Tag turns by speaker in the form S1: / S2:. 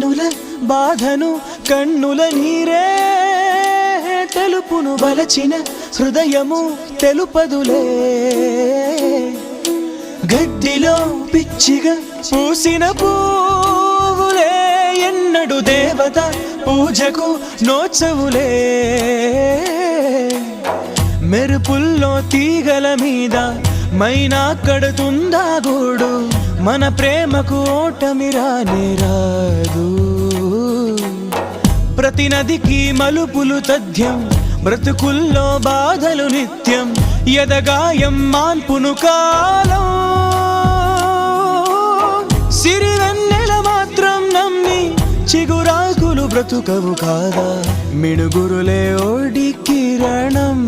S1: కన్నుల బాధను కన్నుల నీరే తెలుపును బలచిన హృదయము తెలుపదులే గడ్డిలో పిచ్చిగా పూసిన పువ్వులే ఎన్నడు దేవత పూజకు నోచవులే మెరుపుల్లో తీగల మీద మైనా కడుతుందా గూడు మన ప్రేమకు ఓటమి రానే రాదు ప్రతి నదికి మలుపులు తథ్యం బ్రతుకుల్లో బాధలు నిత్యం ఎదగాయం మాన్పును కాలం సిరివెన్నెల మాత్రం నమ్మి చిగురాకులు బ్రతుకవు కాదా మిణుగురులే ఓడి కిరణం